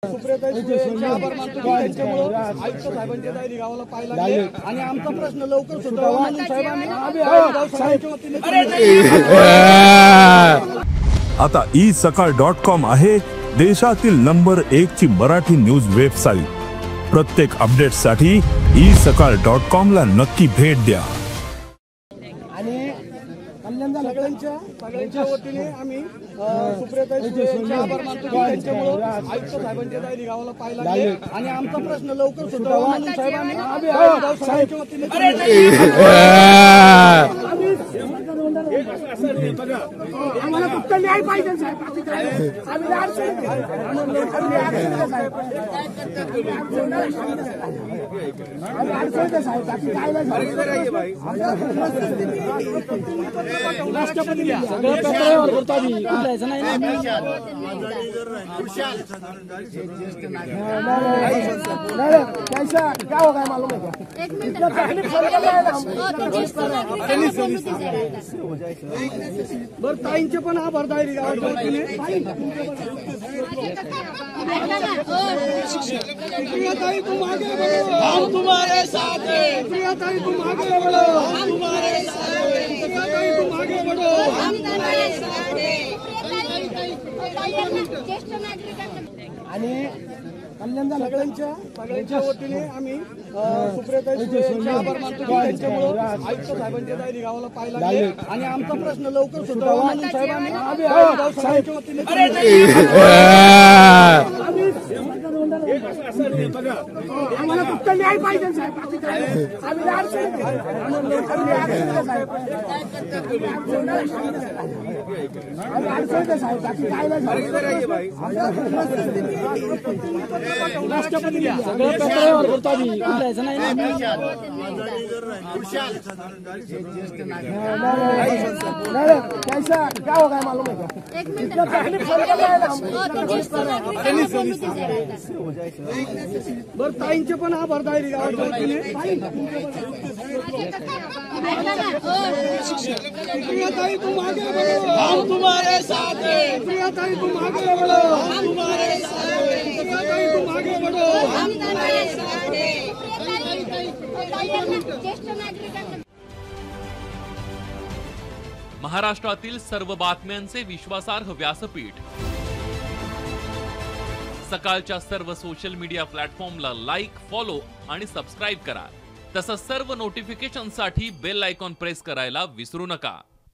सुप्रियाताई सुळेंचे आभार मानतो की त्यांच्यामुळे आयुक्त साहेबांच्या दारी गावाला पाहायला लागले आणि आमचा प्रश्न लवकर सुटावा म्हणून साहेबांनी आता isakal.com आहे देशातील नंबर 1 ची मराठी न्यूज वेबसाईट। प्रत्येक अपडेटसाठी isakal.com ला नक्की भेट द्या। आणि सगळ्यांच्या वतीने आम्ही सुप्रियाताई सुळेंचे आभार मानतो की त्यांच्यामुळे आयुक्त साहेबांच्या दारी गावाला पाहायला लागले आणि आमचा प्रश्न लवकर सुटावा म्हणून साहेबांनी वतीने आम्हाला फक्त न्याय पाहिजे साहेब। आम्ही राष्ट्रपती सगळं पेपरावर करतो आम्ही कुठलायचं नाही कैसा क्या होगा मालूम है बरं ताईंचे पण आभार दायरी गावाच्या वतीने प्रियाताई तुम आगे बढ़ो हम तुम्हारे साथ हैं प्रियाताई तुम आगे बढ़ो हम तुम्हारे साथ हैं प्रियाताई तुम आगे बढ़ो हम तुम्हारे साथ हैं आणि सगळ्यांच्या वतीने आम्ही सुप्रियाताई सुळेंचे आभार मानतो की त्यांच्यामुळे आयुक्त साहेबांच्या दारी गावाला पाहायला लागले आणि आमचा प्रश्न लवकर सुटावा म्हणून साहेबांनी वतीने आम्हाला फक्त न्याय पाहिजे साहेब। राष्ट्रपती सगळं पेपरावर करतो आम्ही कुठलायचं नाही कैसा क्या होगा मालूम है बरं ताईंचे पण आभार दायरी गावाच्या वतीने प्रियाताई तुम आगे बढ़ो हम तुम्हारे साथ हैं प्रियाताई तुम आगे बढ़ो हम तुम्हारे साथ हैं प्रियाताई तुम आगे बढ़ो हम तुम्हारे साथ हैं। महाराष्ट्रातील सर्व बातम्यांचे विश्वासार्ह व्यासपीठ सकाळच्या सर्व सोशल मीडिया प्लॅटफॉर्मला लाईक, फॉलो आणि सबस्क्राईब करा। तसंच सर्व नोटिफिकेशनसाठी बेल आयकॉन प्रेस करायला विसरू नका।